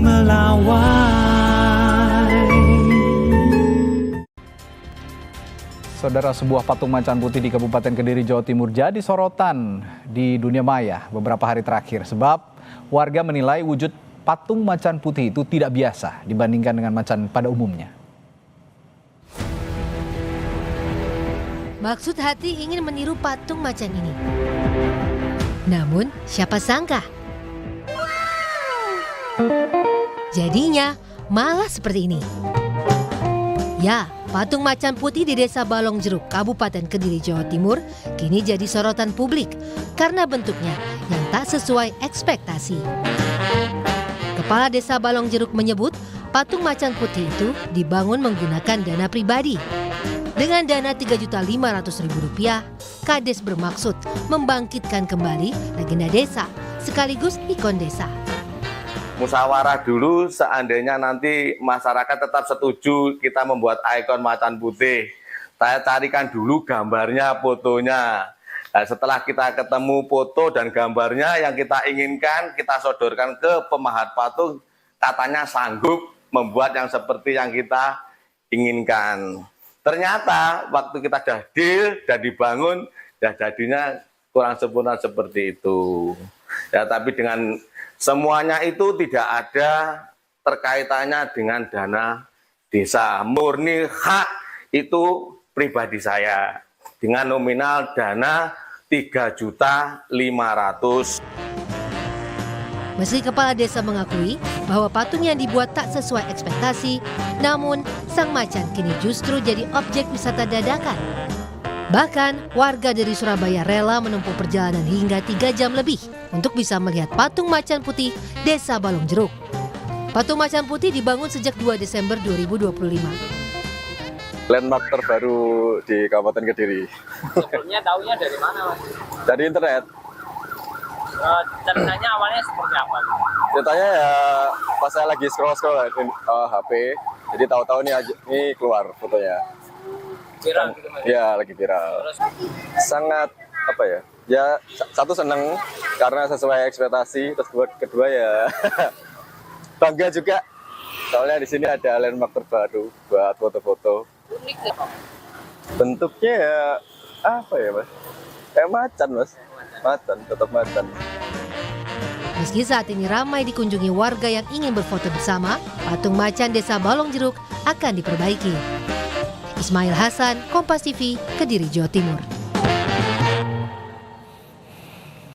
melawai. Saudara, sebuah patung macan putih di Kabupaten Kediri, Jawa Timur jadi sorotan di dunia maya beberapa hari terakhir. Sebab warga menilai wujud patung macan putih itu tidak biasa dibandingkan dengan macan pada umumnya. Maksud hati ingin meniru patung macan ini. Namun, siapa sangka? Jadinya malah seperti ini. Ya, patung macan putih di Desa Balong Jeruk, Kabupaten Kediri, Jawa Timur kini jadi sorotan publik karena bentuknya yang tak sesuai ekspektasi. Kepala Desa Balong Jeruk menyebut patung macan putih itu dibangun menggunakan dana pribadi. Dengan dana Rp3.500.000, Kades bermaksud membangkitkan kembali legenda desa sekaligus ikon desa. Musyawarah dulu, seandainya nanti masyarakat tetap setuju kita membuat ikon macan putih. Saya carikan dulu gambarnya, fotonya. Nah, setelah kita ketemu foto dan gambarnya yang kita inginkan, kita sodorkan ke pemahat patung, katanya sanggup membuat yang seperti yang kita inginkan. Ternyata waktu kita sudah deal dan dibangun, jadinya kurang sempurna seperti itu. Ya, tapi dengan semuanya itu tidak ada terkaitannya dengan dana desa. Murni hak itu pribadi saya dengan nominal dana Rp3.500.000. Meski kepala desa mengakui bahwa patung yang dibuat tak sesuai ekspektasi, namun sang macan kini justru jadi objek wisata dadakan. Bahkan warga dari Surabaya rela menempuh perjalanan hingga 3 jam lebih untuk bisa melihat patung macan putih Desa Balong Jeruk. Patung macan putih dibangun sejak 2 Desember 2025. Landmark terbaru di Kabupaten Kediri. Sebelumnya tahunya dari mana, Mas? Dari internet. Ceritanya awalnya seperti apa? Ceritanya ya pas saya lagi scroll-scroll HP, jadi tahu-tahu ini keluar fotonya. Viral gitu, Mas? Iya, lagi viral. Terus sangat apa ya? Ya satu seneng karena sesuai ekspektasi, terus kedua ya bangga juga. Soalnya di sini ada landmark terbaru buat foto-foto. unik deh, Pak. Bentuknya ya apa ya, Mas? Kayak macan, Mas. Macan, tetap macan. Meski saat ini ramai dikunjungi warga yang ingin berfoto bersama, patung macan Desa Balong Jeruk akan diperbaiki. Ismail Hasan, Kompas TV, Kediri, Jawa Timur.